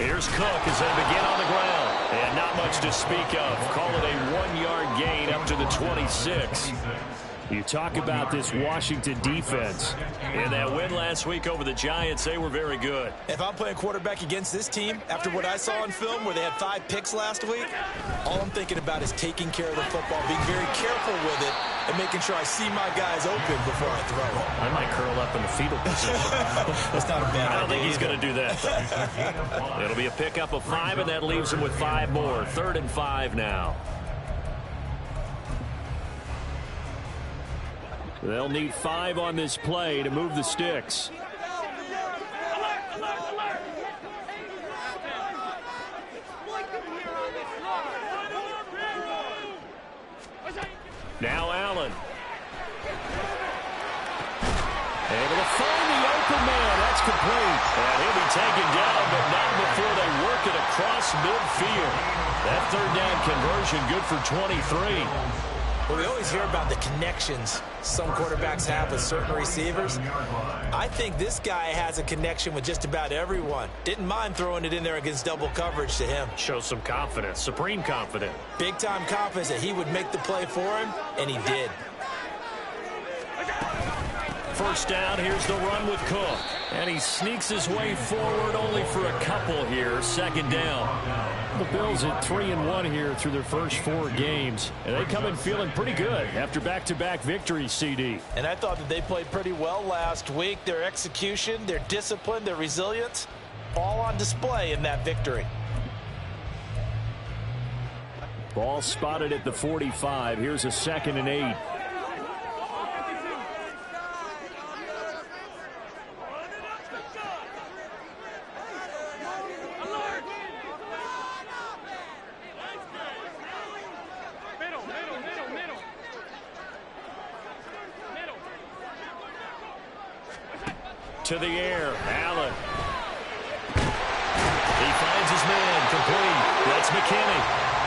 Here's Cook as they begin on the ground. And not much to speak of. Call it a 1-yard gain up to the 26. You talk about this Washington defense. In that win last week over the Giants, they were very good. If I'm playing quarterback against this team, after what I saw on film where they had 5 picks last week, all I'm thinking about is taking care of the football, being very careful with it, and making sure I see my guys open before I throw it. I might curl up in the fetal position. That's not a bad idea. I don't think he's going to do that. It'll be a pickup of 5, and that leaves him with 5 more. 3rd and 5 now. They'll need 5 on this play to move the sticks. Now Allen. Able to find the open man. That's complete. And he'll be taken down, but not before they work it across midfield. That 3rd down conversion good for 23. Well, we always hear about the connections some quarterbacks have with certain receivers. I think this guy has a connection with just about everyone. Didn't mind throwing it in there against double coverage to him. Shows some confidence, supreme confidence. Big-time confidence that he would make the play for him, and he did. First down, here's the run with Cook. And he sneaks his way forward only for a couple here. 2nd down. The Bills at 3-1 here through their first 4 games. And they come in feeling pretty good after back-to-back victories, CD. And I thought that they played pretty well last week. Their execution, their discipline, their resilience, all on display in that victory. Ball spotted at the 45. Here's a 2nd and 8. To the air, Allen. He finds his man, complete. That's McKinney.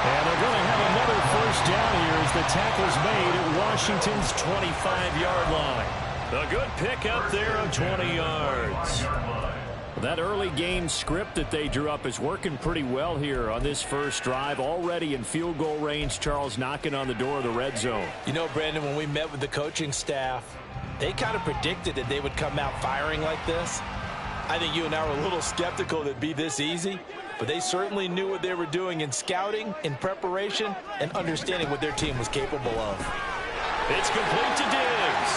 And they're going to have another first down here as the tackle's made at Washington's 25-yard line. A good pickup there of 20 yards. That early game script that they drew up is working pretty well here on this first drive. Already in field goal range, Charles knocking on the door of the red zone. You know, Brandon, when we met with the coaching staff, they kind of predicted that they would come out firing like this. I think you and I were a little skeptical that it'd be this easy, but they certainly knew what they were doing in scouting, in preparation, and understanding what their team was capable of. It's complete to Diggs.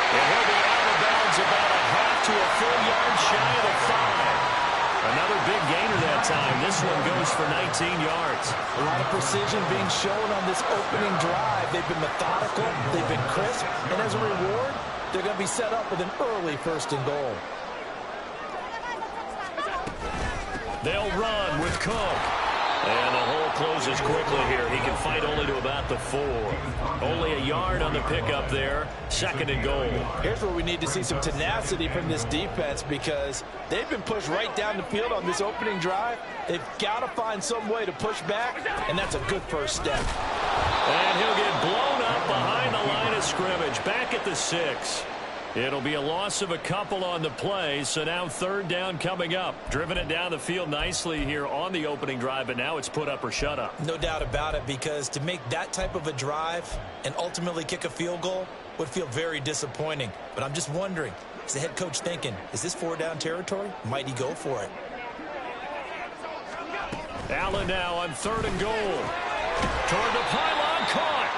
And he'll be out of bounds about a half to a full yard shy of the 5. Another big gainer that time. This one goes for 19 yards. A lot of precision being shown on this opening drive. They've been methodical, they've been crisp, and as a reward, they're going to be set up with an early 1st and goal. They'll run with Cook. And the hole closes quickly here. He can fight only to about the 4. Only a yard on the pickup there. 2nd and goal. Here's where we need to see some tenacity from this defense because they've been pushed right down the field on this opening drive. They've got to find some way to push back, and that's a good first step. And he'll get blown up behind the line of scrimmage. Back at the 6. It'll be a loss of a couple on the play, so now 3rd down coming up. Driven it down the field nicely here on the opening drive, but now it's put up or shut up. No doubt about it, because to make that type of a drive and ultimately kick a field goal would feel very disappointing. But I'm just wondering, is the head coach thinking, is this 4-down territory? Might he go for it? Allen now on 3rd and goal. Toward the pylon, caught.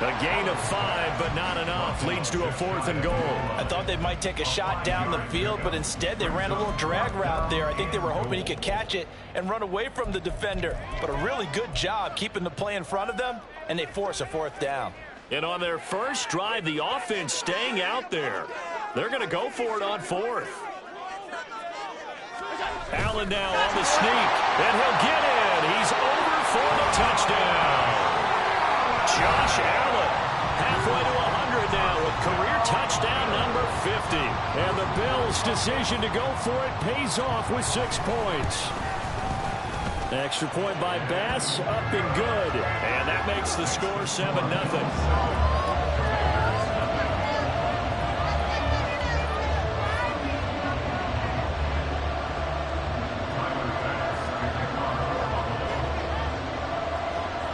A gain of 5, but not enough. Leads to a 4th and goal. I thought they might take a shot down the field, but instead they ran a little drag route there. I think they were hoping he could catch it and run away from the defender. But a really good job keeping the play in front of them, and they force a 4th down. And on their first drive, the offense staying out there. They're going to go for it on 4th. Allen now on the sneak, and he'll get in. He's over for the touchdown. Josh Allen, halfway to 100 now with career touchdown number 50. And the Bills' decision to go for it pays off with 6 points. Extra point by Bass, up and good. And that makes the score 7-0.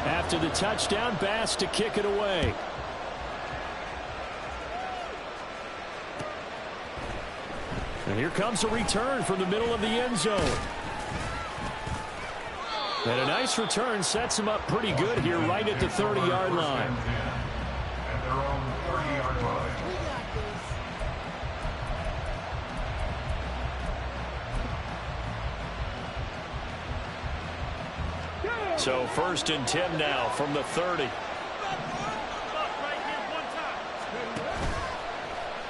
After the touchdown, Bass to kick it away. And here comes a return from the middle of the end zone. And a nice return sets him up pretty good here right at the 30-yard line. At their own 30-yard line. So 1st and 10 now from the 30.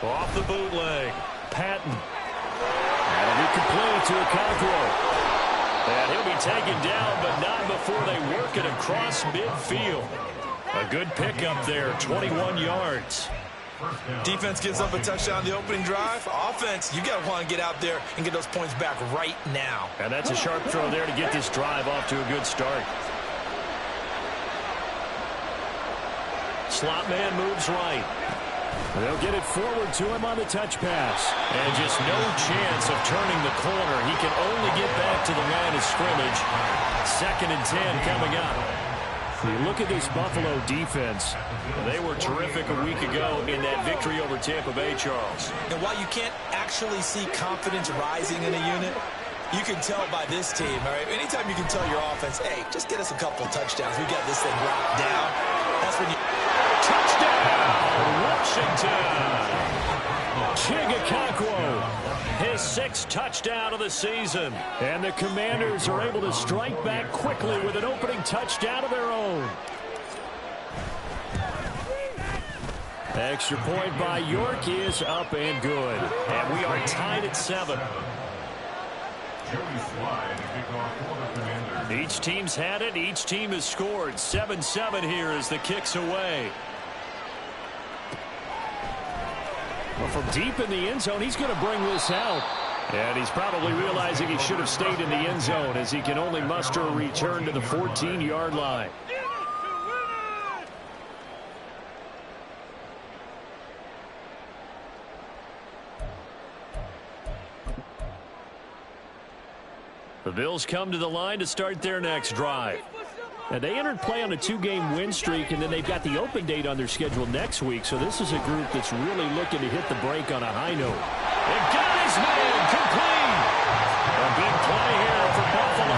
Off the bootleg. Patton. That'll be complete to Okonkwo. And he'll be taken down, but not before they work it across midfield. A good pickup there, 21 yards. Defense gives up a touchdown the opening drive. Offense, you got to want to get out there and get those points back right now. And that's a sharp throw there to get this drive off to a good start. Slot man moves right. They'll get it forward to him on the touch pass. And just no chance of turning the corner. He can only get back to the line of scrimmage. 2nd and 10 coming up. You look at this Buffalo defense. They were terrific a week ago in that victory over Tampa Bay, Charles. And while you can't actually see confidence rising in a unit, you can tell by this team, all right? Anytime you can tell your offense, hey, just get us a couple touchdowns. We got this thing locked down. That's when you... Touchdown, Washington. Okonkwo, his 6th touchdown of the season. And the Commanders are able to strike back quickly with an opening touchdown of their own. Extra point by York is up and good. And we are tied at 7. Each team's had it. Each team has scored. 7-7 here as the kick's away. Well, from deep in the end zone, he's going to bring this out. And he's probably realizing he should have stayed in the end zone as he can only muster a return to the 14-yard line. The Bills come to the line to start their next drive. And they entered play on a 2-game win streak, and then they've got the open date on their schedule next week. So this is a group that's really looking to hit the break on a high note. And got his man complete. A big play here for Buffalo.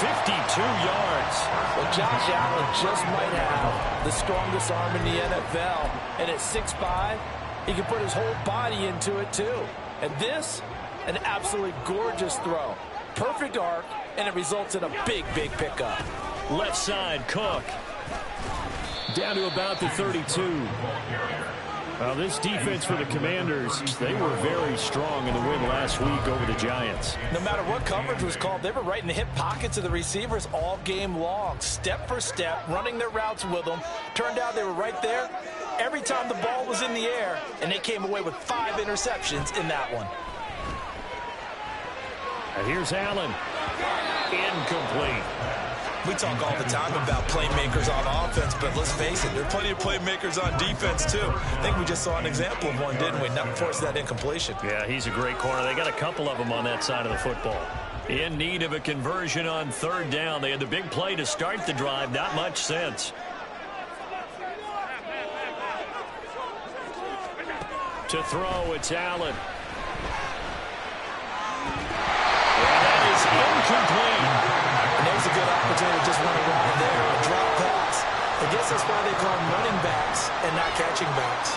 52 yards. Well, Josh Allen just might have the strongest arm in the NFL. And at 6'5", he can put his whole body into it, too. And this, an absolutely gorgeous throw. Perfect arc, and it results in a big, big pickup. Left side, Cook. Down to about the 32. Well, this defense for the Commanders, they were very strong in the win last week over the Giants. No matter what coverage was called, they were right in the hip pockets of the receivers all game long. Step for step, running their routes with them. Turned out they were right there every time the ball was in the air, and they came away with 5 interceptions in that one. And here's Allen. Incomplete. We talk all the time about playmakers on offense, but let's face it, there are plenty of playmakers on defense, too. I think we just saw an example of one, didn't we? Not forcing that incompletion. Yeah, he's a great corner. They got a couple of them on that side of the football. In need of a conversion on 3rd down. They had the big play to start the drive. Not much sense. To throw, it's Allen. And that is incomplete. And there's a good opportunity to just run around there and drop pass. I guess that's why they call them running backs and not catching backs.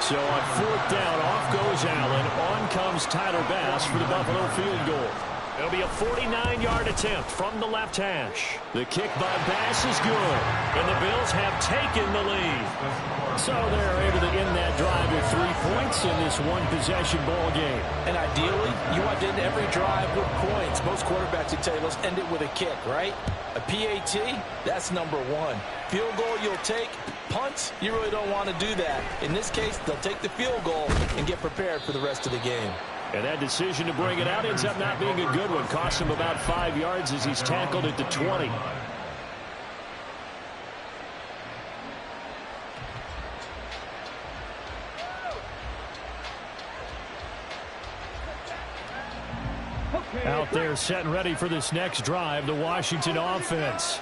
So on 4th down, off goes Allen. On comes Tyler Bass for the Buffalo field goal. It'll be a 49-yard attempt from the left hash. The kick by Bass is good, and the Bills have taken the lead. So they're able to end that drive with 3 points in this one-possession ball game. And ideally, you want to end every drive with points. Most quarterbacks would tell you, let's end it with a kick, right? A PAT, that's number 1. Field goal you'll take. Punts, you really don't want to do that. In this case, they'll take the field goal and get prepared for the rest of the game. And that decision to bring it out ends up not being a good one. Costs him about 5 yards as he's tackled at the 20. Out there set and ready for this next drive, the Washington offense.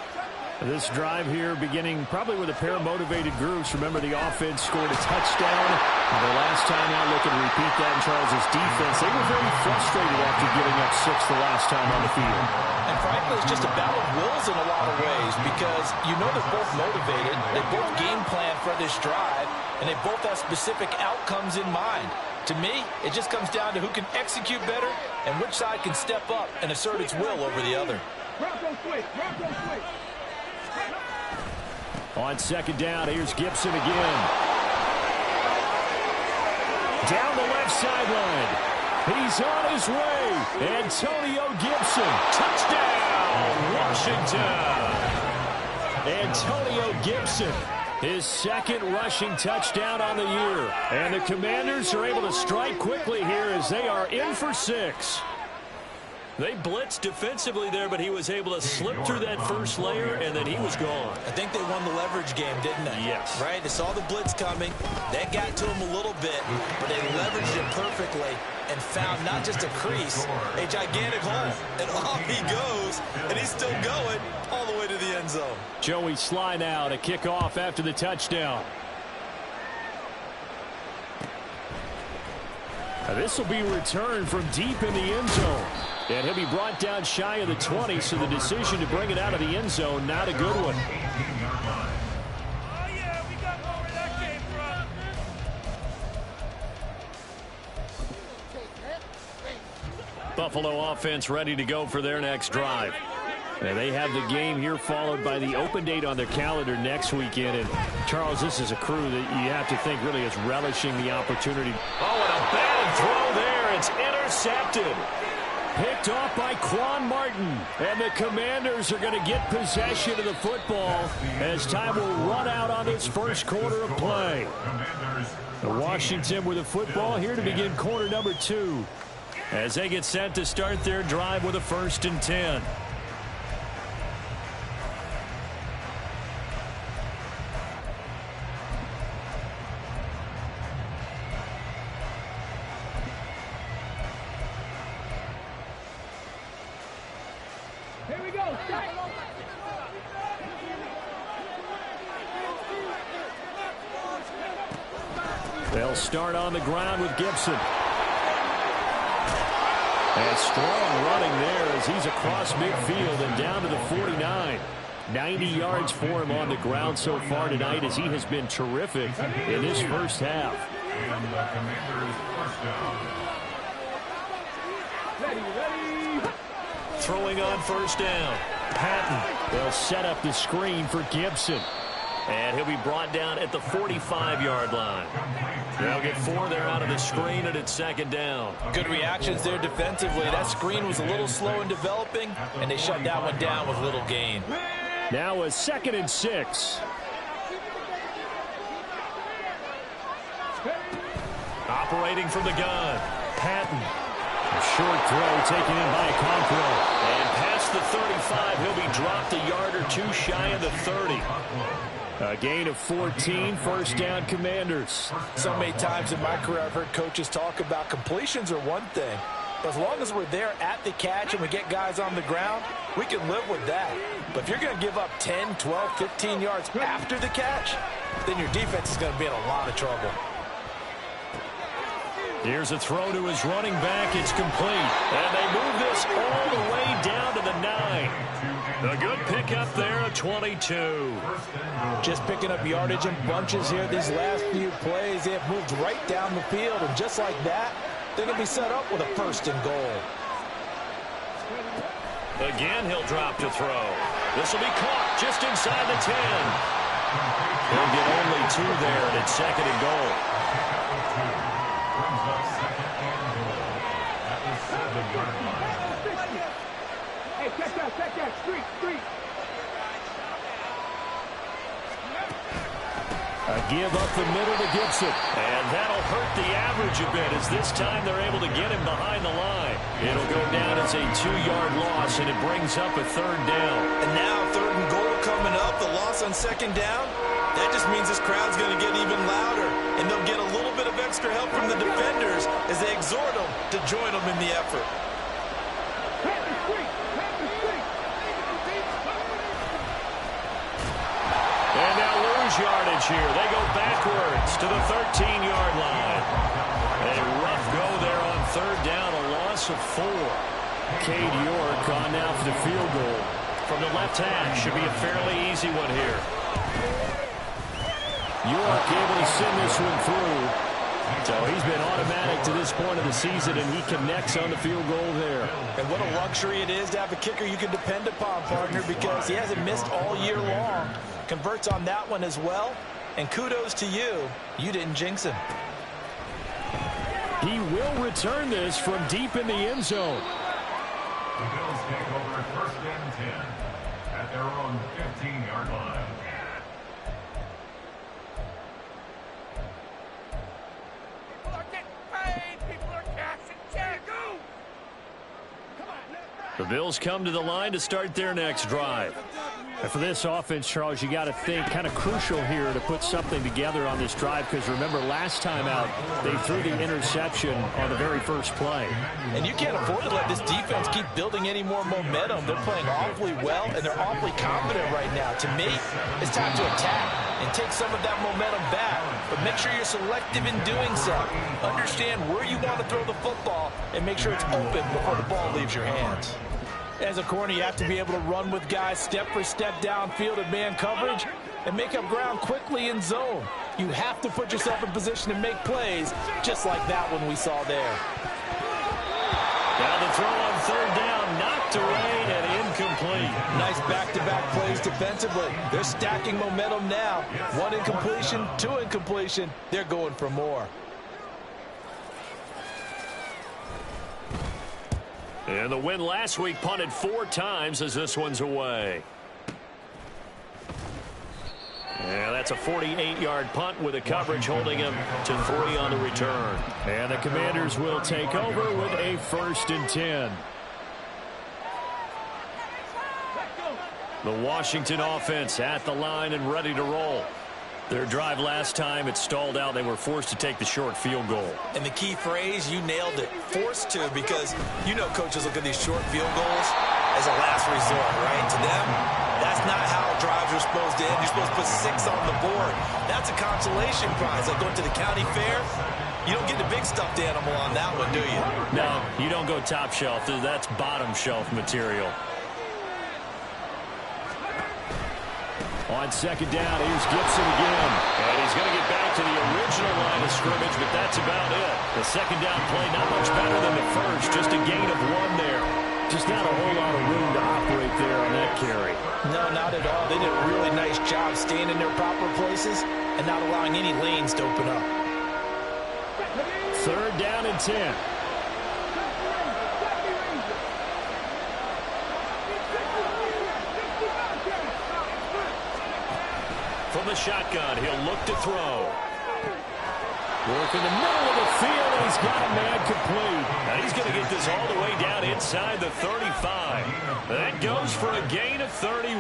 This drive here beginning probably with a pair of motivated groups. Remember, the offense scored a touchdown. The last time out, looking to repeat that in Charles' defense. They were very frustrated after giving up 6 the last time on the field. And frankly, it's just a battle of wills in a lot of ways because you know they're both motivated. They both game plan for this drive, and they both have specific outcomes in mind. To me, it just comes down to who can execute better and which side can step up and assert its will over the other. On second down, here's Gibson again. Down the left sideline. He's on his way. Antonio Gibson. Touchdown, Washington. Antonio Gibson. His second rushing touchdown on the year. And the Commanders are able to strike quickly here as they are in for 6. They blitzed defensively there, but he was able to slip through that first layer, and then he was gone. I think they won the leverage game, didn't they? Yes. Right? They saw the blitz coming. That got to him a little bit, but they leveraged it perfectly and found not just a crease, a gigantic hole. And off he goes, and he's still going all the way to the end zone. Joey Sly now to kick off after the touchdown. This will be returned from deep in the end zone. And he'll be brought down shy of the 20, so the decision to bring it out of the end zone, not a good one. Oh, yeah, we got over that game from. Buffalo offense ready to go for their next drive. And they have the game here followed by the open date on their calendar next weekend. And, Charles, this is a crew that you have to think really is relishing the opportunity. Oh, and a bad throw there. It's intercepted. Picked off by Quan Martin. And the Commanders are going to get possession of the football as time will run out on this first quarter of play. Washington with the football here to begin quarter number 2 as they get set to start their drive with a 1st and 10. They'll start on the ground with Gibson. And strong running there as he's across midfield and down to the 49. 90 yards for him on the ground so far tonight as he has been terrific in this first half. And the Commanders first down. Throwing on first down. Patton. They'll set up the screen for Gibson. And he'll be brought down at the 45-yard line. They'll get 4 there out of the screen, and it's 2nd down. Good reactions there defensively. That screen was a little slow in developing, and they shut that one down with little gain. Now a 2nd and 6. Operating from the gun. Patton. A short throw taken in by Conqueror. And past the 35, he'll be dropped a yard or 2 shy of the 30. A gain of 14, 1st down Commanders. So many times in my career I've heard coaches talk about completions are one thing. But as long as we're there at the catch and we get guys on the ground, we can live with that. But if you're going to give up 10, 12, 15 yards after the catch, then your defense is going to be in a lot of trouble. Here's a throw to his running back. It's complete. And they move this all the way down to the 9. A good pickup there at 22. Just picking up yardage in bunches here these last few plays. They have moved right down the field, and just like that, they're going to be set up with a 1st and goal. Again, he'll drop to throw. This will be caught just inside the 10. He'll get only 2 there, and it's 2nd and goal. Hey, check that, street. A give up the middle to Gibson. And that'll hurt the average a bit as this time they're able to get him behind the line. It'll go down as a 2-yard loss, and it brings up a 3rd down. And now 3rd and goal coming up, the loss on 2nd down. That just means this crowd's going to get even louder, and they'll get a little bit of extra help from the defenders as they exhort them to join them in the effort. yardage here. They go backwards to the 13-yard line. A rough go there on third down, a loss of 4. Cade York on now for the field goal. From the left hash, should be a fairly easy one here. York able to send this one through. So he's been automatic to this point of the season, and he connects on the field goal there. And what a luxury it is to have a kicker you can depend upon, partner, because he hasn't missed all year long. Converts on that one as well. And kudos to you. You didn't jinx him. He will return this from deep in the end zone. The Bills take over first and 10 at their own 15-yard line. People are getting paid. People are cashing checks. Come on, The Bills come to the line to start their next drive. And for this offense, Charles, you got to think kind of crucial here to put something together on this drive, because remember last time out they threw the interception on the very first play. And you can't afford to let this defense keep building any more momentum. They're playing awfully well, and they're awfully confident right now. To me, it's time to attack and take some of that momentum back. But make sure you're selective in doing so. Understand where you want to throw the football and make sure it's open before the ball leaves your hands. As a corner, you have to be able to run with guys step for step downfield in man coverage and make up ground quickly in zone. You have to put yourself in position to make plays, just like that one we saw there. Now the throw on third down, knocked away and incomplete. Nice back-to-back plays defensively. They're stacking momentum now. 1 incompletion, 2 incompletion. They're going for more. And the win last week punted 4 times as this one's away. And that's a 48-yard punt with a coverage holding him to 3 on the return. And the Commanders will take over with a 1st and 10. The Washington offense at the line and ready to roll. Their drive last time, it stalled out. They were forced to take the short field goal. And the key phrase, you nailed it. Forced to, because you know coaches look at these short field goals as a last resort, right? To them, that's not how drives are supposed to end. You're supposed to put 6 on the board. That's a consolation prize. Like going to the county fair, you don't get the big stuffed animal on that one, do you? No, you don't go top shelf. That's bottom shelf material. On second down, here's Gibson again. And he's going to get back to the original line of scrimmage, but that's about it. The second down play not much better than the first, just a gain of 1 there. Just not a whole lot of room to operate there on that carry. No, not at all. They did a really nice job staying in their proper places and not allowing any lanes to open up. 3rd down and 10. From the shotgun, he'll look to throw. Work in the middle of the field, and he's got a man complete. And he's going to get this all the way down inside the 35. That goes for a gain of 31.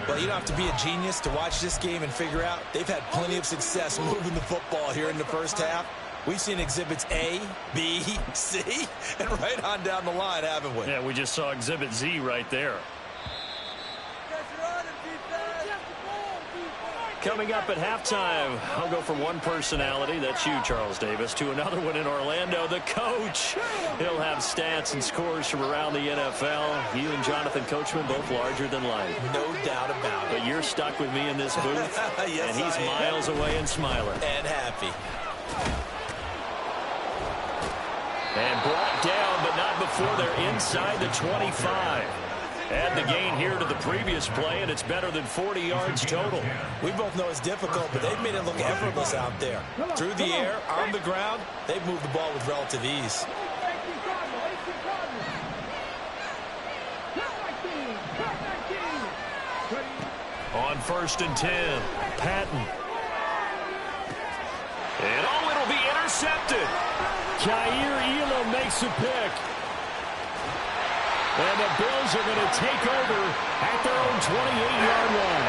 Well, you don't have to be a genius to watch this game and figure out they've had plenty of success moving the football here in the first half. We've seen exhibits A, B, C, and right on down the line, haven't we? Yeah, we just saw exhibit Z right there. Coming up at halftime, I'll go from one personality, that's you, Charles Davis, to another one in Orlando, the coach. He'll have stats and scores from around the NFL. You and Jonathan Coachman, both larger than life. No doubt about it. But you're stuck with me in this booth, yes, and he's miles away and smiling. And happy. And brought down, but not before they're inside the 25. Add the gain here to the previous play, and it's better than 40 yards total. We both know it's difficult, but they've made it look effortless out there. Through the air, on the ground, they've moved the ball with relative ease. On 1st and 10, Patton. And oh, it'll be intercepted. Jair Elam makes a pick. And the Bills are going to take over at their own 28-yard line.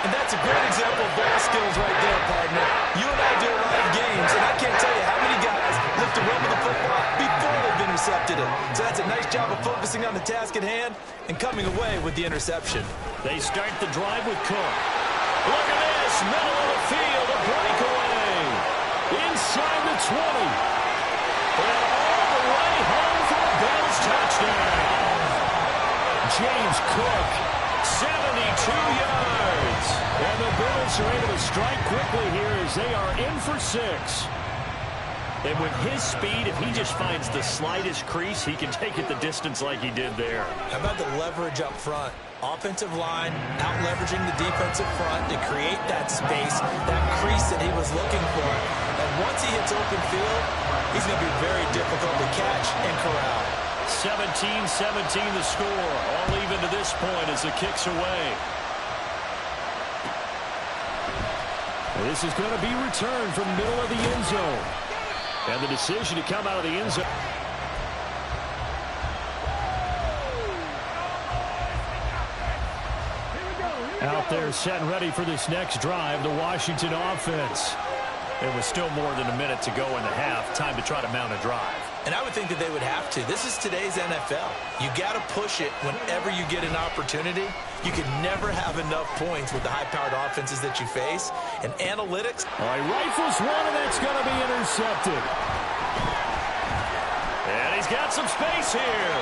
And that's a great example of ball skills right there, partner. You and I do a lot of games, and I can't tell you how many guys look to run with the football before they've intercepted it. So that's a nice job of focusing on the task at hand and coming away with the interception. They start the drive with Cook. Look at this, middle of the field, a breakaway. Inside the 20. And all the way home for a Bills touchdown. James Cook, 72 yards. And the Bills are able to strike quickly here as they are in for 6. And with his speed, if he just finds the slightest crease, he can take it the distance like he did there. How about the leverage up front? Offensive line out-leveraging the defensive front to create that space, that crease that he was looking for. And once he hits open field, he's going to be very difficult to catch and corral. 17-17 the score. All even to this point as the kick's away. This is going to be returned from the middle of the end zone. And the decision to come out of the end zone. Out there set and ready for this next drive, the Washington offense. It was still more than a minute to go in the half. Time to try to mount a drive. And I would think that they would have to. This is today's NFL. You got to push it whenever you get an opportunity. You can never have enough points with the high-powered offenses that you face. And analytics. All right, rifles one, and that's going to be intercepted. And he's got some space here.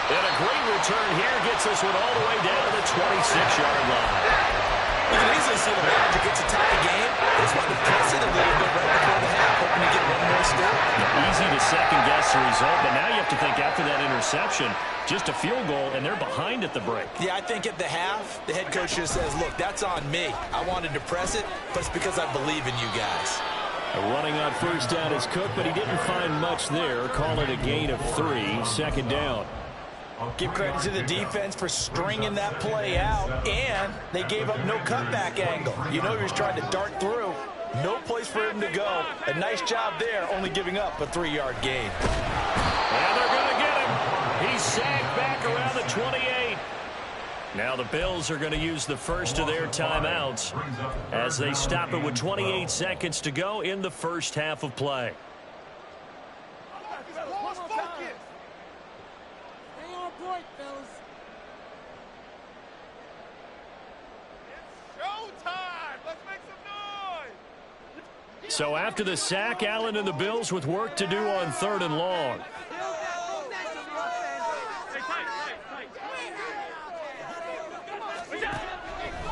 And a great return here gets this one all the way down to the 26-yard line. You can easily see the manager gets a tie game. They just wanted to press it a little bit right before the half, hoping to get one more step. Easy to second-guess the result, but now you have to think after that interception, just a field goal, and they're behind at the break. Yeah, I think at the half, the head coach just says, look, that's on me. I wanted to press it, but it's because I believe in you guys. Running on first down is Cook, but he didn't find much there. Call it a gain of 3, second down. Give credit to the defense for stringing that play out, and they gave up no cutback angle. You know he was trying to dart through. No place for him to go. A nice job there, only giving up a 3-yard gain. And they're going to get him. He's sagged back around the 28. Now the Bills are going to use the first of their timeouts as they stop it with 28 seconds to go in the first half of play. So after the sack, Allen and the Bills with work to do on 3rd and long.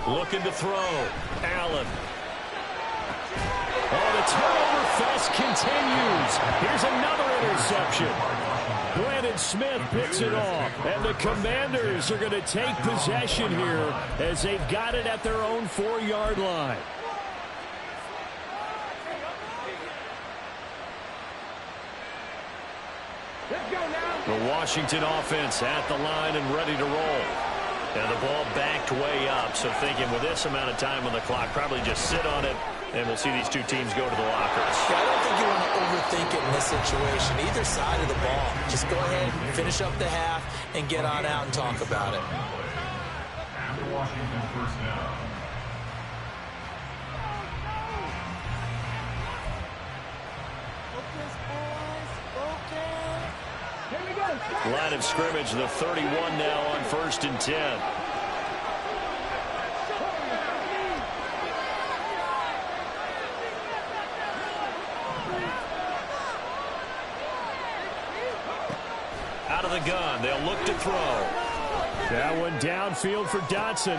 Looking to throw. Allen. Oh, the turnover fest continues. Here's another interception. Brandon Smith picks it off. And the Commanders are going to take possession here as they've got it at their own 4-yard line. The Washington offense at the line and ready to roll. And the ball backed way up. So thinking with this amount of time on the clock, probably just sit on it, and we'll see these two teams go to the lockers. Yeah, I don't think you want to overthink it in this situation. Either side of the ball. Just go ahead, finish up the half, and get on out and talk about it. After Washington first down. Line of scrimmage, the 31 now on 1st and 10. Out of the gun, they'll look to throw. That one downfield for Dotson.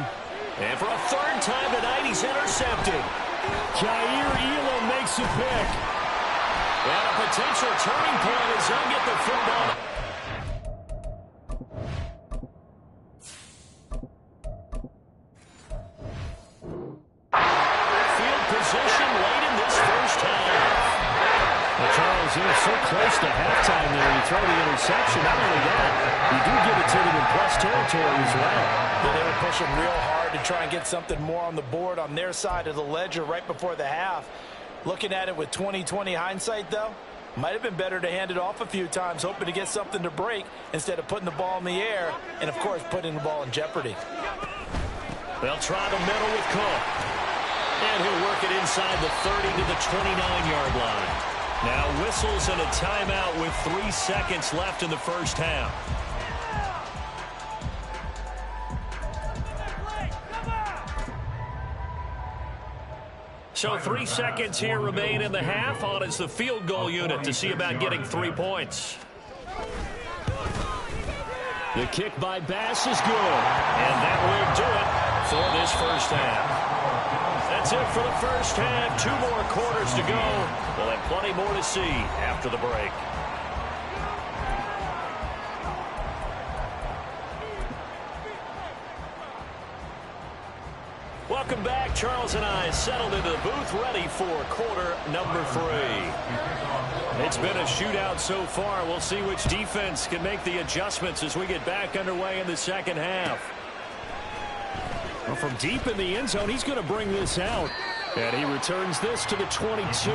And for a 3rd time tonight, he's intercepted. Jair Elam makes a pick. And a potential turning point as they'll get the football. They're so close to halftime there. You throw the interception. Not only that, you do give it to them in plus territory as well. Yeah, they were pushing real hard to try and get something more on the board on their side of the ledger right before the half. Looking at it with 20/20 hindsight, though, might have been better to hand it off a few times, hoping to get something to break instead of putting the ball in the air and, of course, putting the ball in jeopardy. They'll try the middle with Cook. And he'll work it inside the 30 to the 29-yard line. Now whistles and a timeout with 3 seconds left in the first half. So 3 seconds here remain in the half. On is the field goal unit to see about getting 3 points. The kick by Bass is good. And that will do it for this first half. That's it for the first half. 2 more quarters to go. We'll have plenty more to see after the break. Welcome back. Charles and I settled into the booth, ready for quarter number 3. It's been a shootout so far. We'll see which defense can make the adjustments as we get back underway in the second half. Well, from deep in the end zone, he's going to bring this out. And he returns this to the 22.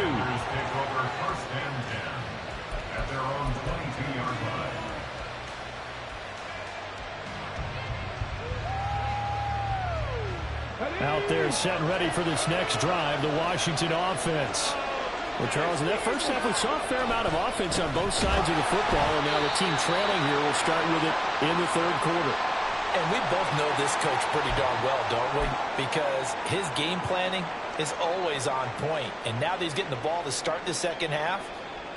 Out there set and ready for this next drive, the Washington offense. Well, Charles, in that first half, we saw a fair amount of offense on both sides of the football, and now the team trailing here will start with it in the third quarter. And we both know this coach pretty darn well, don't we? Because his game planning is always on point. And now that he's getting the ball to start the second half,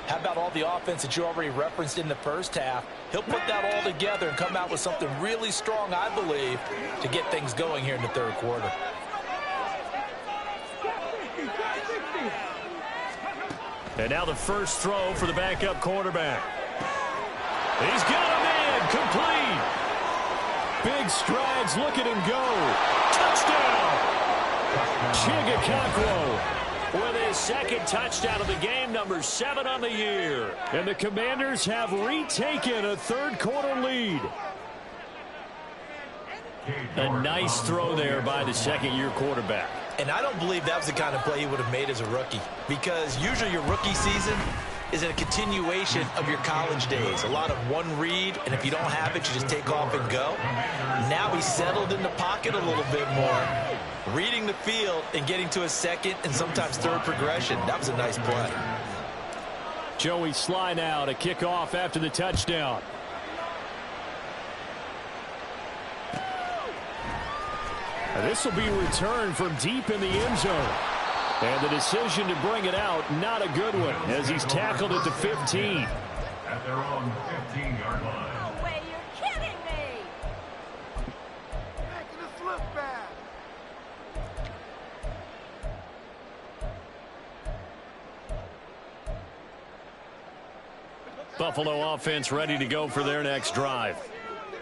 how about all the offense that you already referenced in the first half? He'll put that all together and come out with something really strong, I believe, to get things going here in the third quarter. And now the first throw for the backup quarterback. He's got a man, complete. Big strides, look at him go. Touchdown! Chigakakwo with his second touchdown of the game, number 7 on the year. And the Commanders have retaken a third quarter lead. A nice throw there by the second-year quarterback. And I don't believe that was the kind of play he would have made as a rookie, because usually your rookie season is a continuation of your college days. A lot of one read, and if you don't have it, you just take off and go. Now he's settled in the pocket a little bit more, reading the field and getting to a second and sometimes third progression. That was a nice play. Joey Sly now to kick off after the touchdown. This will be returned from deep in the end zone. And the decision to bring it out, not a good one, as he's tackled at the 15. At their own 15-yard line. No way, you're kidding me! Making us look bad. Buffalo offense ready to go for their next drive.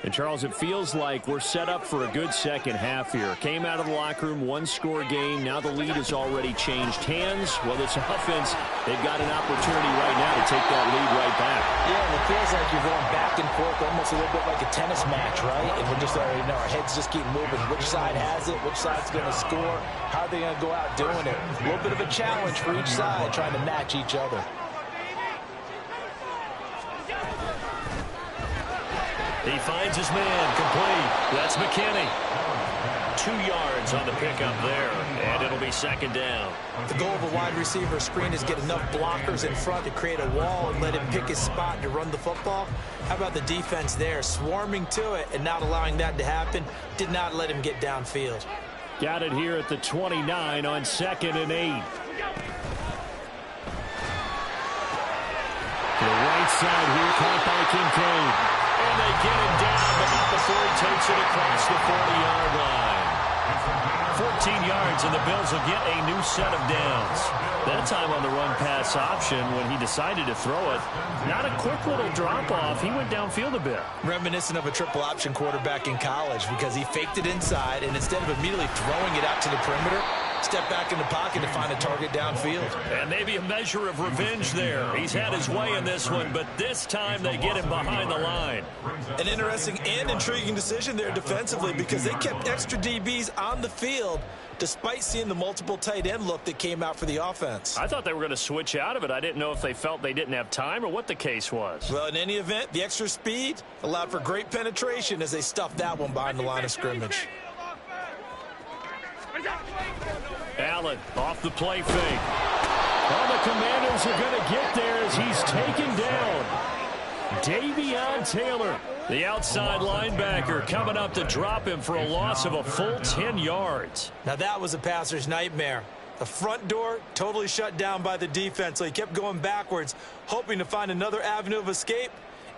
And, Charles, it feels like we're set up for a good second half here. Came out of the locker room, one-score game. Now the lead has already changed hands. Well, this offense, they've got an opportunity right now to take that lead right back. Yeah, and it feels like you're going back and forth, almost a little bit like a tennis match, right? And we're just already know our heads just keep moving. Which side has it? Which side's going to score? How are they going to go out doing it? A little bit of a challenge for each side, trying to match each other. He finds his man, complete. That's McKinney. 2 yards on the pickup there, and it'll be second down. The goal of a wide receiver screen is get enough blockers in front to create a wall and let him pick his spot to run the football. How about the defense there, swarming to it and not allowing that to happen? Did not let him get downfield. Got it here at the 29 on 2nd and 8. To the right side here, caught by Kincaid. And they get him down, but not before he takes it across the 40-yard line. 14 yards, and the Bills will get a new set of downs. That time on the run-pass option when he decided to throw it. Not a quick little drop-off. He went downfield a bit. Reminiscent of a triple-option quarterback in college, because he faked it inside, and instead of immediately throwing it out to the perimeter, step back in the pocket to find a target downfield. And maybe a measure of revenge there. He's had his way in this one, but this time they get him behind the line. An interesting and intriguing decision there defensively, because they kept extra DBs on the field despite seeing the multiple tight end look that came out for the offense. I thought they were going to switch out of it. I didn't know if they felt they didn't have time or what the case was. Well, in any event, the extra speed allowed for great penetration as they stuffed that one behind the line of scrimmage. Allen off the play fake. Well, the Commanders are going to get there as he's taken down. Davion Taylor, the outside linebacker, coming up to drop him for a loss of a full 10 yards. Now that was a passer's nightmare. The front door totally shut down by the defense, so he kept going backwards, hoping to find another avenue of escape.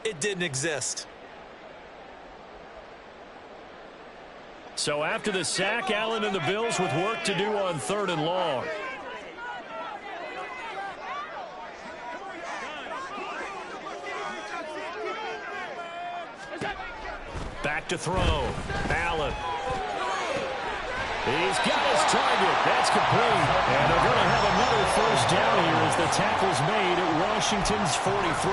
It didn't exist. So after the sack, Allen and the Bills with work to do on 3rd and long. Back to throw. Allen. He's got his target. That's complete. And they're going to have another first down here as the tackle's made at Washington's 43.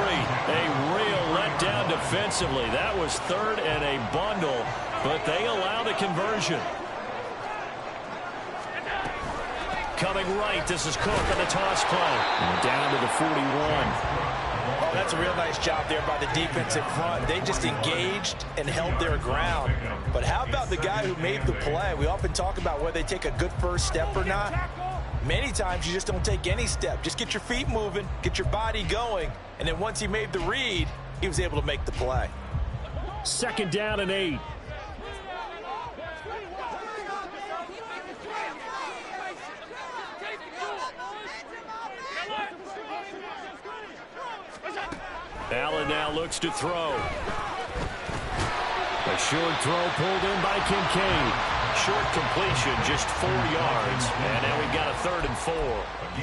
A real letdown defensively. That was 3rd and a bundle, but they allow the conversion. Coming right, this is Cook on the toss play. And down to the 41. That's a real nice job there by the defensive front. They just engaged and held their ground. But how about the guy who made the play? We often talk about whether they take a good first step or not. Many times you just don't take any step. Just get your feet moving, get your body going, and then once he made the read, he was able to make the play. 2nd down and 8. Allen now looks to throw. A short throw pulled in by Kincaid. Short completion, just 4 yards. And now we've got a 3rd and 4.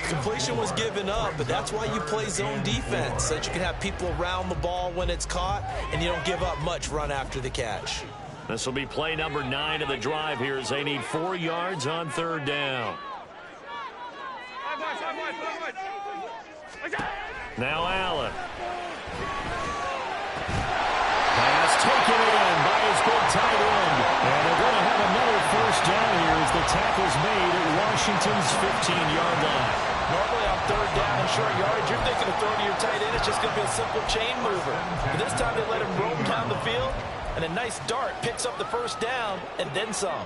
Completion was given up, but that's why you play zone defense, so that you can have people around the ball when it's caught, and you don't give up much run after the catch. This will be play number 9 of the drive here as they need 4 yards on 3rd down. Now Allen. Pass taken in by his big tight end. And they're going to have another first down here as the tackle's made at Washington's 15-yard line. Normally on 3rd down and short yardage, you're thinking of throwing to your tight end. It's just going to be a simple chain mover. But this time they let him roam down the field, and a nice dart picks up the first down and then some.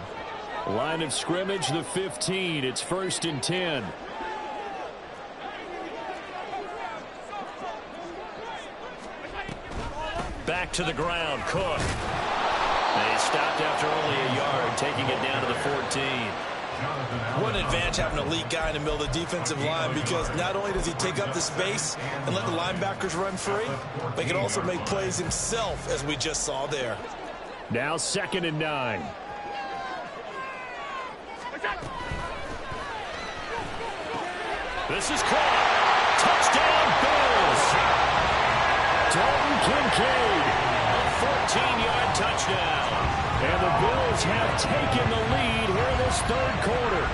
Line of scrimmage, the 15. It's 1st and 10. Back to the ground, Cook. They stopped after only a yard, taking it down to the 14. What an advantage having an elite guy in the middle of the defensive line, because not only does he take up the space and let the linebackers run free, but he can also make plays himself, as we just saw there. Now 2nd and 9. This is caught. Touchdown, Bills. Dalton Kincaid, a 14-yard touchdown. And the Bills have taken the lead here in this 3rd quarter.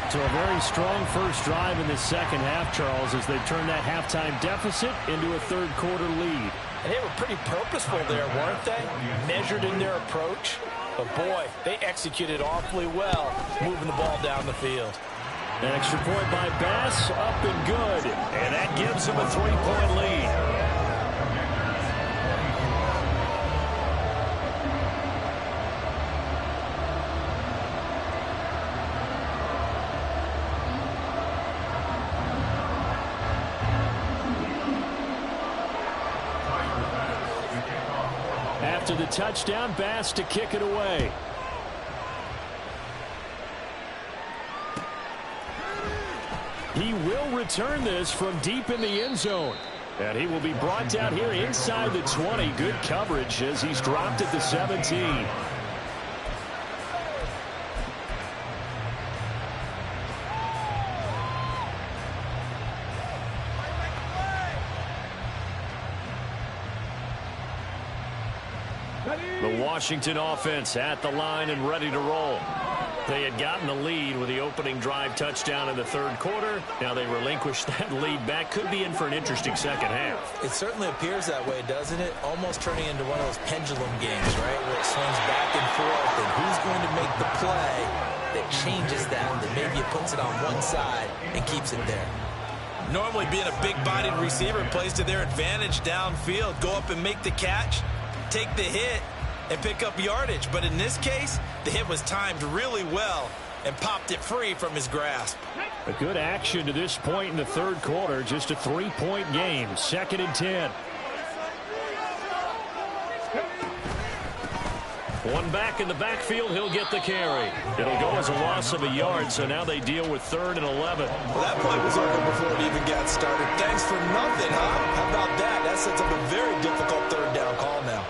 So a very strong first drive in the 2nd half, Charles, as they turn that halftime deficit into a 3rd quarter lead. And they were pretty purposeful there, weren't they? Measured in their approach. But, boy, they executed awfully well, moving the ball down the field. An extra point by Bass, up and good. And that gives them a 3-point lead. After the touchdown, Bass to kick it away. He will return this from deep in the end zone. And he will be brought down here inside the 20. Good coverage as he's dropped at the 17. The Washington offense at the line and ready to roll. They had gotten the lead with the opening drive touchdown in the 3rd quarter. Now they relinquished that lead back. Could be in for an interesting 2nd half. It certainly appears that way, doesn't it? Almost turning into one of those pendulum games, right? Where it swings back and forth, and who's going to make the play that changes that maybe it puts it on one side and keeps it there. Normally being a big-bodied receiver plays to their advantage downfield. Go up and make the catch, take the hit, and pick up yardage. But in this case, the hit was timed really well and popped it free from his grasp. A good action to this point in the 3rd quarter. Just a 3-point game. 2nd and 10. One back in the backfield, he'll get the carry. It'll go as a loss of a yard, so now they deal with 3rd and 11. Well, that play was over before it even got started. Thanks for nothing, huh? How about that? That sets up a very difficult 3rd down call now.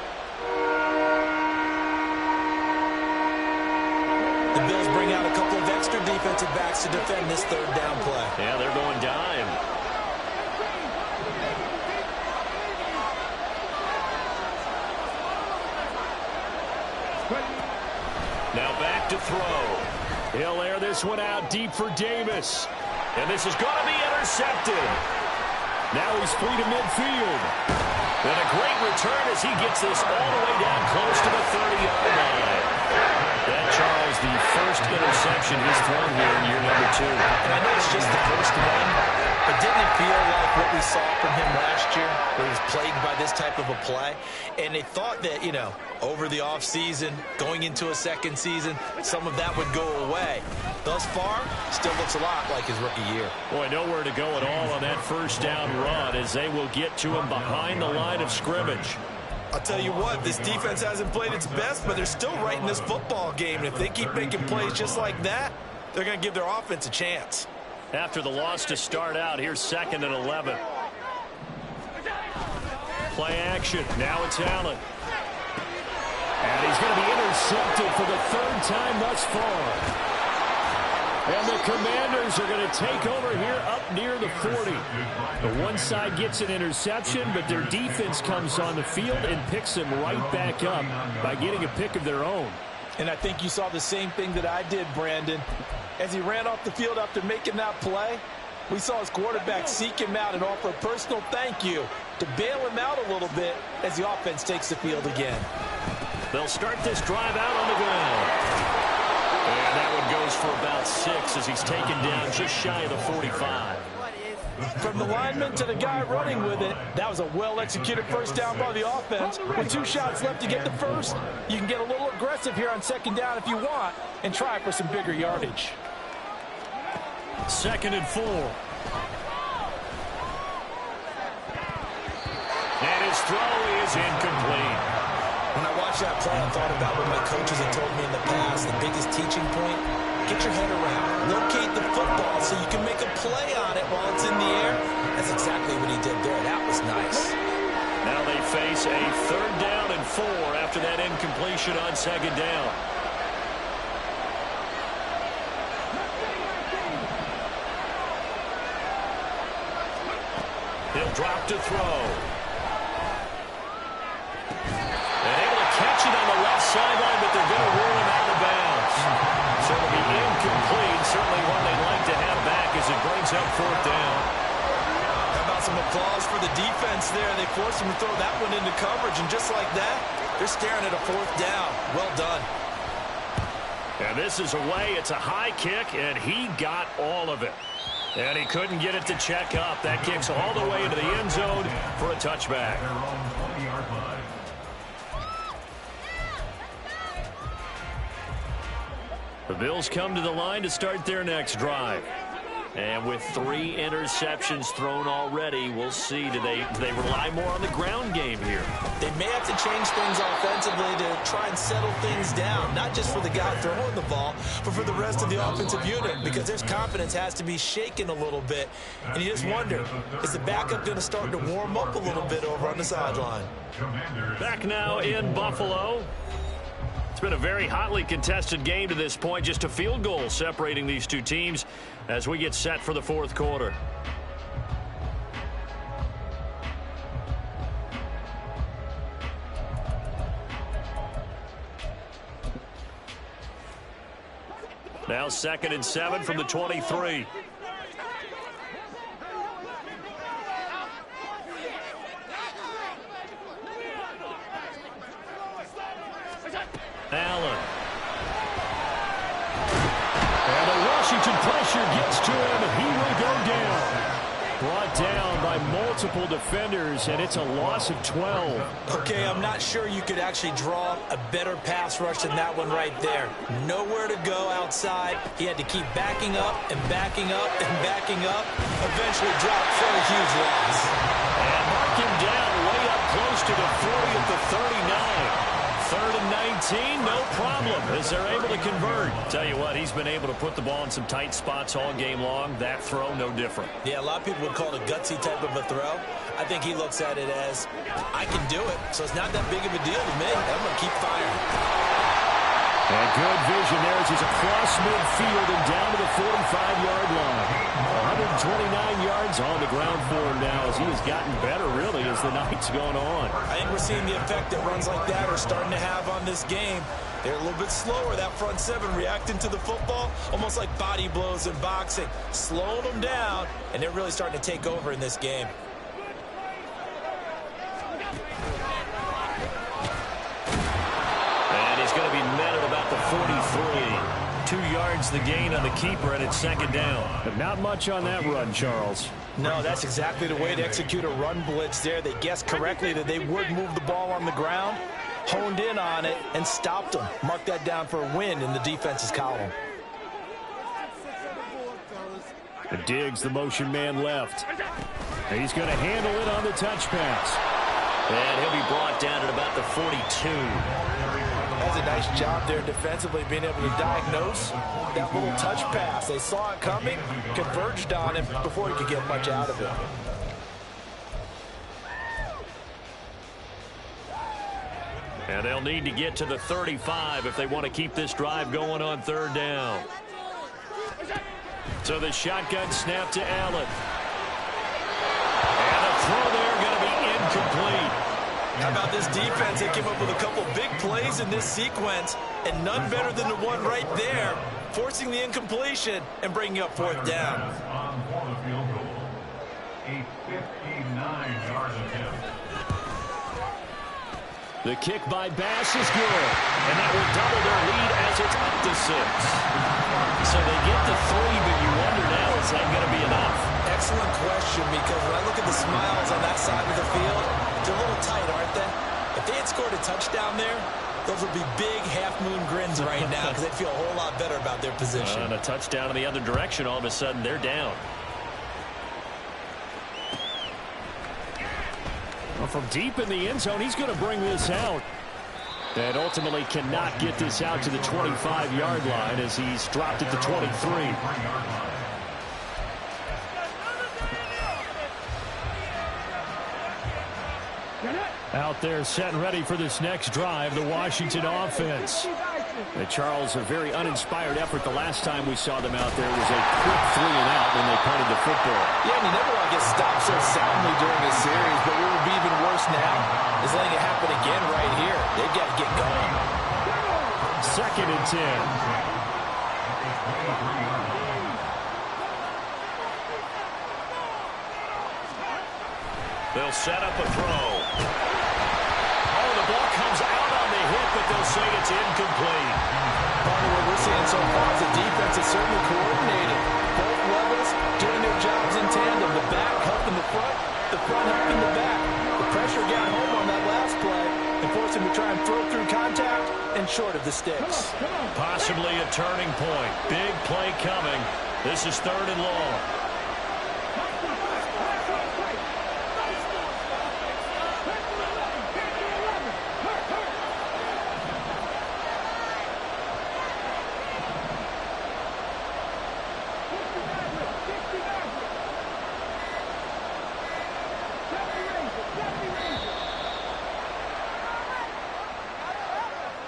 The Bills bring out a couple of extra defensive backs to defend this 3rd down play. Yeah, they're going dime. Now back to throw. He'll air this one out deep for Davis. And this is going to be intercepted. Now he's free to midfield. And a great return as he gets this all the way down close to the 30-yard line. That, Charles, the first interception he's thrown here in year number 2. And I know it's just the first one, but didn't it feel like what we saw from him last year, where he was plagued by this type of a play? And they thought that, you know, over the offseason, going into a second season, some of that would go away. Thus far, still looks a lot like his rookie year. Boy, nowhere to go at all on that first down run as they will get to him behind the line of scrimmage. I'll tell you what, this defense hasn't played its best, but they're still right in this football game. And if they keep making plays just like that, they're going to give their offense a chance. After the loss to start out, here's 2nd and 11. Play action. Now it's Allen. And he's going to be intercepted for the 3rd time thus far. And the Commanders are going to take over here up near the 40. The one side gets an interception, but their defense comes on the field and picks them right back up by getting a pick of their own. And I think you saw the same thing that I did, Brandon. As he ran off the field after making that play, we saw his quarterback seek him out and offer a personal thank you to bail him out a little bit as the offense takes the field again. They'll start this drive out on the ground. And that one goes for about 6 as he's taken down just shy of the 45. From the lineman to the guy running with it, that was a well-executed first down by the offense. With 2 shots left to get the first, you can get a little aggressive here on 2nd down if you want and try for some bigger yardage. 2nd and 4. And his throw is incomplete. When I watched that play, I thought about what my coaches had told me in the past. The biggest teaching point, get your head around. Locate the football so you can make a play on it while it's in the air. That's exactly what he did there. That was nice. Now they face a 3rd down and 4 after that incompletion on 2nd down. He'll drop to throw. Catch it on the left sideline, but they're going to rule him out of bounds. So it'll be incomplete. Certainly one they'd like to have back as it brings up 4th down. How about some applause for the defense there? They forced him to throw that one into coverage, and just like that, they're staring at a 4th down. Well done. And this is away. It's a high kick, and he got all of it. And he couldn't get it to check up. That kicks all the way into the end zone for a touchback. The Bills come to the line to start their next drive. And with 3 interceptions thrown already, we'll see. Do they rely more on the ground game here? They may have to change things offensively to try and settle things down, not just for the guy throwing the ball, but for the rest of the offensive unit, because their confidence has to be shaken a little bit. And you just wonder, is the backup going to start to warm up a little bit over on the sideline? Back now in Buffalo. It's been a very hotly contested game to this point. Just a field goal separating these two teams as we get set for the 4th quarter. Now 2nd and 7 from the 23. Allen. And the Washington pressure gets to him, and he will go down. Brought down by multiple defenders, and it's a loss of 12. Okay, I'm not sure you could actually draw a better pass rush than that one right there. Nowhere to go outside. He had to keep backing up and backing up and backing up. Eventually dropped for a huge loss. And mark him down way up close to the 40 at the 39. 3rd and no problem as they're able to convert. Tell you what, he's been able to put the ball in some tight spots all game long. That throw, no different. Yeah, a lot of people would call it a gutsy type of a throw. I think he looks at it as, I can do it, so it's not that big of a deal to me. I'm going to keep firing. And good vision there as he's across midfield and down to the 45-yard line. 129 yards on the ground for him now as he has gotten better, really, as the night's gone on. I think we're seeing the effect that runs like that are starting to have on this game. They're a little bit slower, that front seven, reacting to the football, almost like body blows in boxing. Slowing them down, and they're really starting to take over in this game. Going to be met at about the 43. 2 yards the gain on the keeper, and it's second down. But not much on that run, Charles. No, that's exactly the way to execute a run blitz there. They guessed correctly that they would move the ball on the ground, honed in on it, and stopped them. Mark that down for a win in the defense's column. And Diggs, the motion man left. And he's going to handle it on the touch pass. And he'll be brought down at about the 42. That's a nice job there defensively, being able to diagnose that little touch pass. They saw it coming, converged on him before he could get much out of it. And they'll need to get to the 35 if they want to keep this drive going on third down. So the shotgun snap to Allen. And a throw there going to be incomplete. How about this defense? They came up with a couple big plays in this sequence, and none better than the one right there, forcing the incompletion and bringing up fourth down. On for the field goal. A 59-yard attempt. The kick by Bass is good, and that will double their lead as it's up to 6. So they get to 3, but you wonder now, is that going to be enough? Excellent question, because when I look at the smiles on that side of the field, they're a little tight, aren't they? If they had scored a touchdown there, those would be big half-moon grins right now because they'd feel a whole lot better about their position. And a touchdown in the other direction, all of a sudden they're down. Well, from deep in the end zone, he's going to bring this out. And ultimately cannot get this out to the 25-yard line as he's dropped it to 23. Out there set and ready for this next drive, the Washington offense. And Charles, a very uninspired effort the last time we saw them out there was a quick 3 and out when they punted the football. Yeah, and you never want to get stopped so soundly during a series, but what would be even worse now is letting it happen again right here. They've got to get going. 2nd and 10. They'll set up a throw. Oh, the ball comes out on the hit, but they'll say it's incomplete. Part of what we're seeing so far is the defense is certainly coordinated. Both levels doing their jobs in tandem. The back helping the front helping the back. The pressure got home on that last play and forced him to try and throw through contact and short of the sticks. Possibly a turning point. Big play coming. This is 3rd and long.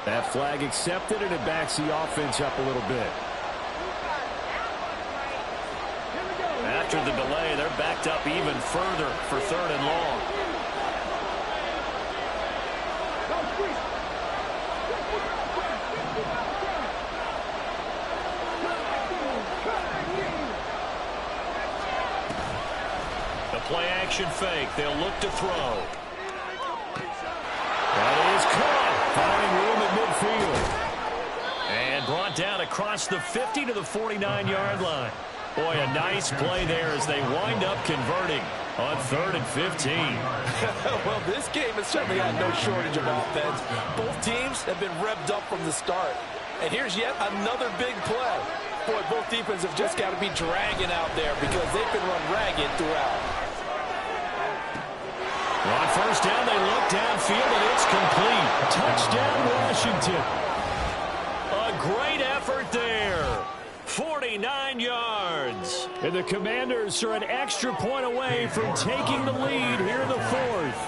That flag accepted, and it backs the offense up a little bit. After the delay, they're backed up even further for 3rd and long. The play action fake. They'll look to throw. That is caught. Finding room at midfield. And brought down across the 50 to the 49-yard line. Boy, a nice play there as they wind up converting on 3rd and 15. Well, this game has certainly had no shortage of offense. Both teams have been revved up from the start. And here's yet another big play. Boy, both defenses have just got to be dragging out there because they've been run ragged throughout. On 1st down, they look downfield, and it's complete. Touchdown, Washington. Washington. A great effort there. 49 yards. And the Commanders are an extra point away from taking the lead here in the fourth.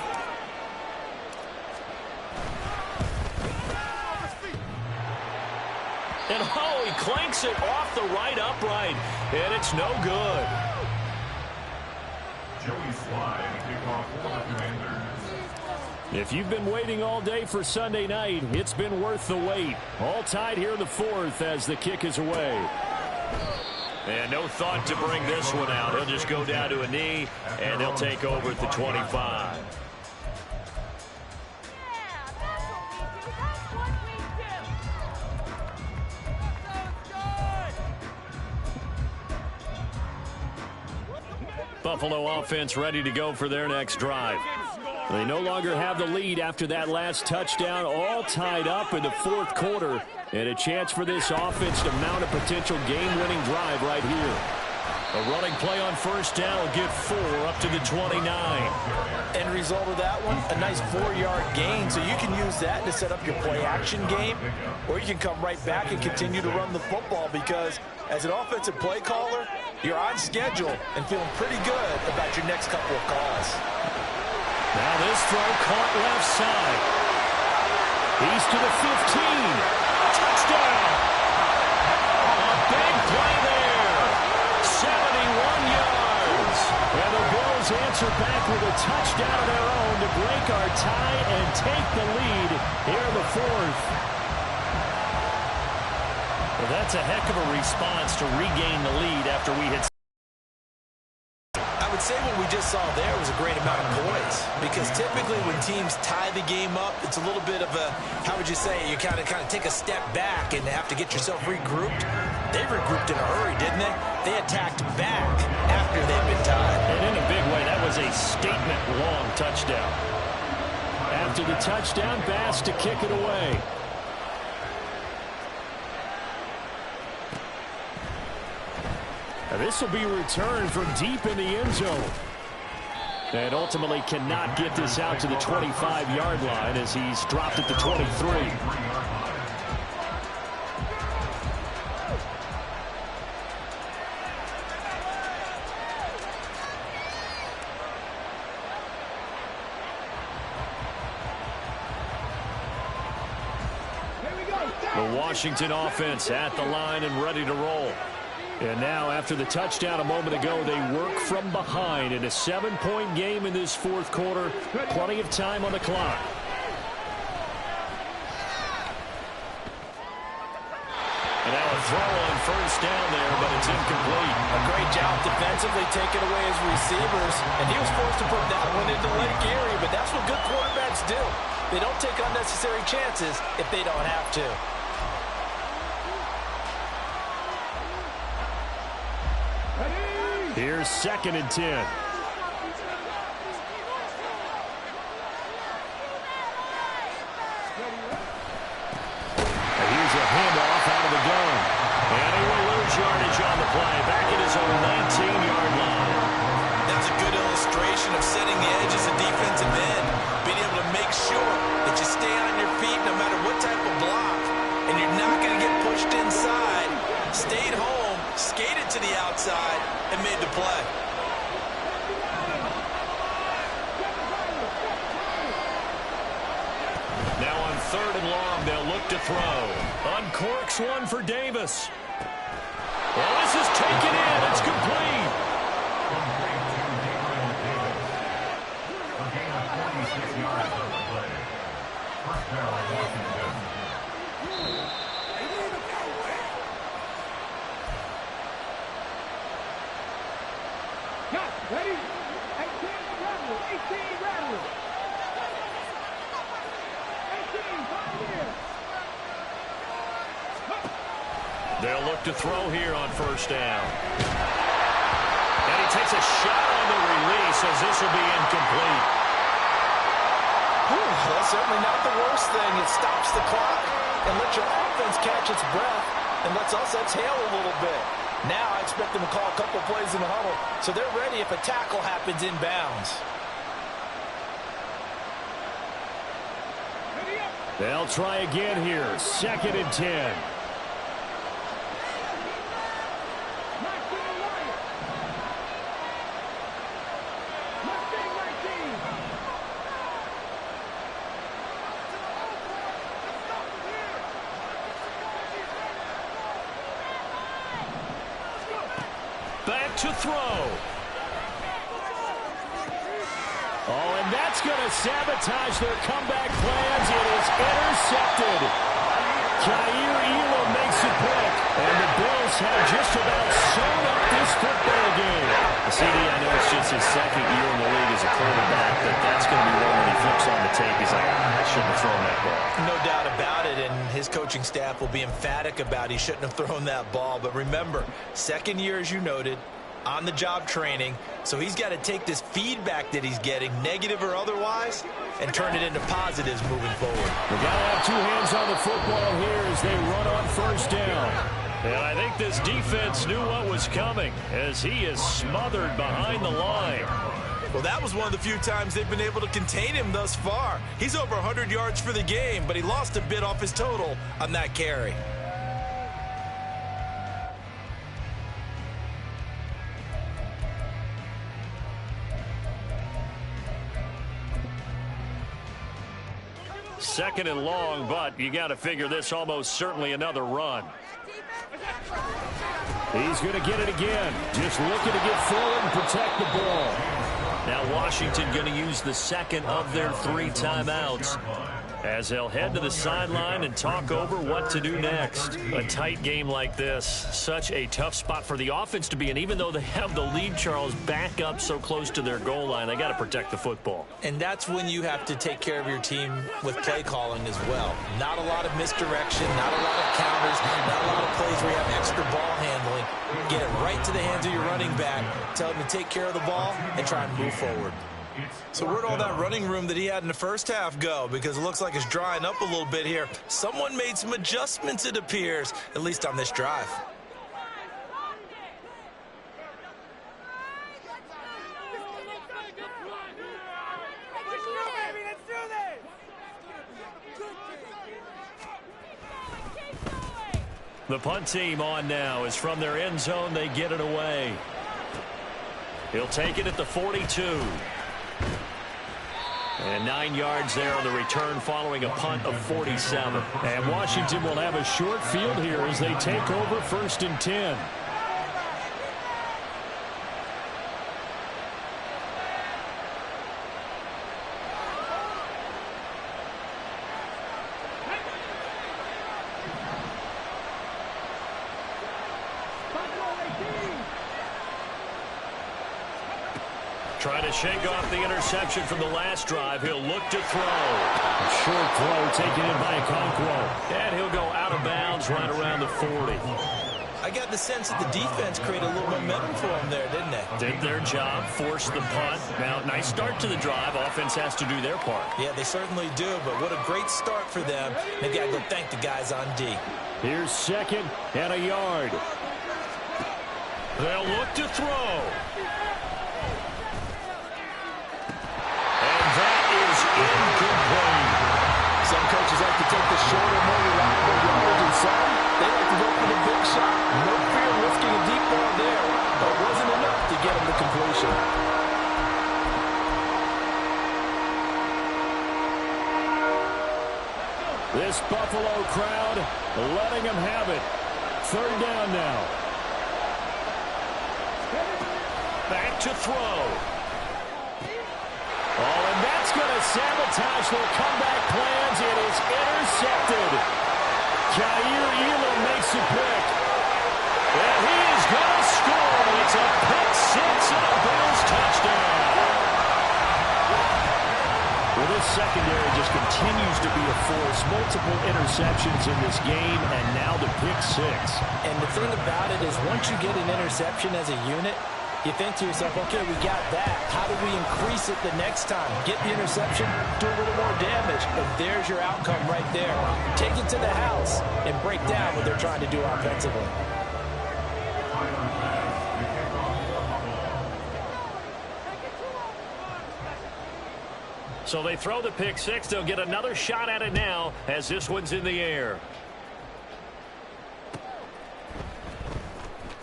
And oh, he clanks it off the right upright. And it's no good. Joey Slye, kickoff for the Commanders. If you've been waiting all day for Sunday night, it's been worth the wait. All tied here in the fourth as the kick is away. And no thought to bring this one out. He'll just go down to a knee, and they'll take over at the 25. Buffalo offense ready to go for their next drive. They no longer have the lead after that last touchdown, all tied up in the fourth quarter, and a chance for this offense to mount a potential game-winning drive right here. A running play on first down will get 4 up to the 29. End result of that one, a nice 4-yard gain, so you can use that to set up your play-action game, or you can come right back and continue to run the football because as an offensive play caller, you're on schedule and feeling pretty good about your next couple of calls. Now this throw caught left side. He's to the 15. Touchdown. A big play there. 71 yards. And the Bills answer back with a touchdown of their own to break our tie and take the lead here in the fourth. Well, that's a heck of a response to regain the lead after we had. I would say what we just saw there was a great amount of poise because typically when teams tie the game up, it's a little bit of a, how would you say, you kind of take a step back and have to get yourself regrouped. They regrouped in a hurry, didn't they? They attacked back after they'd been tied. And in a big way, that was a statement-long touchdown. After the touchdown, Bass to kick it away. This will be returned from deep in the end zone. And ultimately cannot get this out to the 25-yard line as he's dropped at the 23. The Washington offense at the line and ready to roll. And now, after the touchdown a moment ago, they work from behind in a 7-point game in this fourth quarter. Plenty of time on the clock. And now a throw on first down there, but it's incomplete. A great job defensively taking away his receivers, and he was forced to put that one into Lake Erie, but that's what good quarterbacks do. They don't take unnecessary chances if they don't have to. Here's 2nd and 10. And here's a handoff out of the gun. And he will lose yardage on the play. Back at his own 19-yard line. That's a good illustration of setting the edge as a defensive end. Being able to make sure that you stay on your feet no matter what type of block. And you're not going to get pushed inside. Stayed home, skated to the outside, and made the play. Now on 3rd and long, they'll look to throw. Uncorks one for Davis. Well, this is taken in. It's complete. A gain of 46 yards on the play. First down, Washington. Ready? 18 rattle. 18 rattle. 18 here. They'll look to throw here on first down. And he takes a shot on the release as this will be incomplete. That's certainly not the worst thing. It stops the clock and lets your offense catch its breath and lets us exhale a little bit. Now I expect them to call a couple plays in the huddle, so they're ready if a tackle happens inbounds. Ready up. They'll try again here. 2nd and 10. Back to throw. Oh, and that's going to sabotage their comeback plans. It is intercepted. Jair Elam makes a pick, and the Bills have just about sewn up this football game. CD, I know it's just his 2nd year in the league as a quarterback, but that's going to be one when he flips on the tape. He's like, I shouldn't have thrown that ball. No doubt about it, and his coaching staff will be emphatic about he shouldn't have thrown that ball. But remember, 2nd year, as you noted, on-the-job training, so he's got to take this feedback that he's getting, negative or otherwise, and turn it into positives moving forward. They've got to have 2 hands on the football here as they run on 1st down. And I think this defense knew what was coming as he is smothered behind the line. Well, that was one of the few times they've been able to contain him thus far. He's over 100 yards for the game, but he lost a bit off his total on that carry. Second and long, but you got to figure this almost certainly another run. He's going to get it again. Just looking to get forward and protect the ball. Now Washington going to use the 2nd of their 3 timeouts as they'll head to the sideline and talk over what to do next. A tight game like this, such a tough spot for the offense to be in. Even though they have the lead, Charles, back up so close to their goal line, they got to protect the football. And that's when you have to take care of your team with play calling as well. Not a lot of misdirection, not a lot of counters, not a lot of plays where you have extra ball handling. Get it right to the hands of your running back, tell him to take care of the ball, and try and move forward. So where'd all that running room that he had in the first half go? Because it looks like it's drying up a little bit here. Someone made some adjustments, it appears, at least on this drive. The punt team on now is from their end zone. They get it away. He'll take it at the 42. And 9 yards there on the return following a punt of 47. And Washington will have a short field here as they take over 1st and 10. Trying to shake off the interception from the last drive. He'll look to throw. A short throw taken in by Okonkwo. And he'll go out of bounds right around the 40. I got the sense that the defense created a little momentum for them there, didn't they? Did their job, forced the punt. Now, nice start to the drive. Offense has to do their part. Yeah, they certainly do, but what a great start for them. They got to go thank the guys on D. Here's 2nd and a yard. They'll look to throw. And that is incomplete. Some coaches like to take the shorter, more reliable yardage, and some they like to go for the big shot. No fear risking a deep ball there, but wasn't enough to get him to completion. This Buffalo crowd letting them have it. 3rd down now. Back to throw. Oh, and that's going to sabotage their comeback plans. It is intercepted. Jair Elam makes a pick. And he is going to score. It's a pick 6 and a Bills touchdown. Well, this secondary just continues to be a force. Multiple interceptions in this game, and now the pick 6. And the thing about it is once you get an interception as a unit, you think to yourself, okay, we got that. How do we increase it the next time? Get the interception, do a little more damage, and there's your outcome right there. Take it to the house and break down what they're trying to do offensively. So they throw the pick six. They'll get another shot at it now as this one's in the air.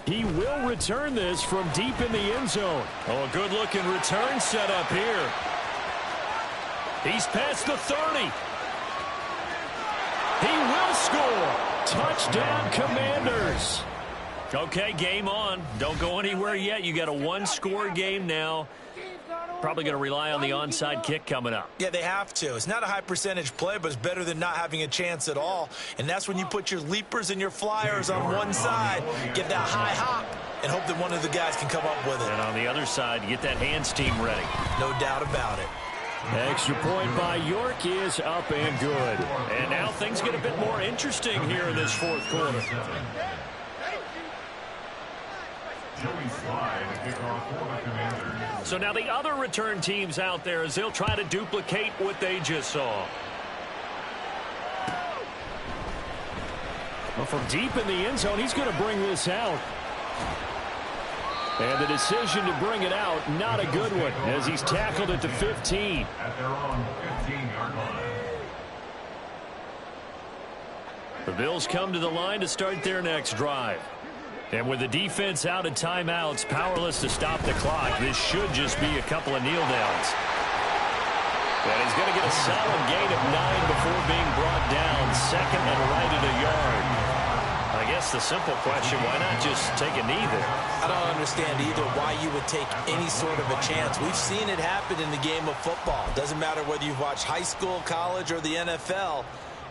He will return this from deep in the end zone. Oh, a good-looking return set up here. He's past the 30. He will score. Touchdown, Commanders. Okay, game on. Don't go anywhere yet. You got a one-score game now. Probably going to rely on the onside kick coming up. Yeah, they have to. It's not a high percentage play, but it's better than not having a chance at all. And that's when you put your leapers and your flyers on one side, get that high hop, and hope that one of the guys can come up with it. And on the other side, you get that hands team ready. No doubt about it. Extra point by York is up and good. And now things get a bit more interesting here in this fourth quarter. So now the other return teams out there as they'll try to duplicate what they just saw. Well, from deep in the end zone, he's going to bring this out. And the decision to bring it out, not a good one, as he's tackled at the 15. At their own 15-yard line. The Bills come to the line to start their next drive. And with the defense out of timeouts, powerless to stop the clock, this should just be a couple of kneel downs. And he's going to get a solid gain of 9 before being brought down, second and right at a yard. I guess the simple question, why not just take a knee there? I don't understand either why you would take any sort of a chance. We've seen it happen in the game of football. Doesn't matter whether you've watched high school, college, or the NFL.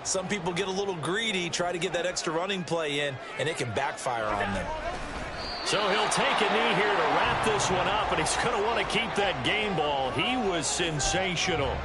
Some people get a little greedy, try to get that extra running play in, and it can backfire on them. So he'll take a knee here to wrap this one up, and he's going to want to keep that game ball. He was sensational.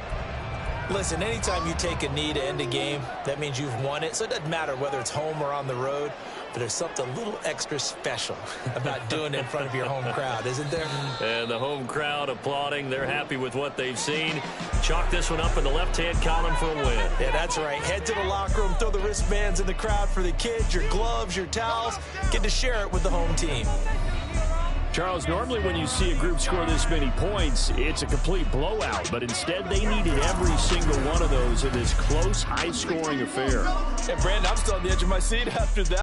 Listen, anytime you take a knee to end a game, that means you've won it. So it doesn't matter whether it's home or on the road, but there's something a little extra special about doing it in front of your home crowd, isn't there? And the home crowd applauding. They're happy with what they've seen. Chalk this one up in the left-hand column for a win. Yeah, that's right. Head to the locker room, throw the wristbands in the crowd for the kids, your gloves, your towels. Get to share it with the home team. Charles, normally when you see a group score this many points, it's a complete blowout. But instead, they needed every single one of those in this close, high-scoring affair. And Brandon, I'm still on the edge of my seat after that.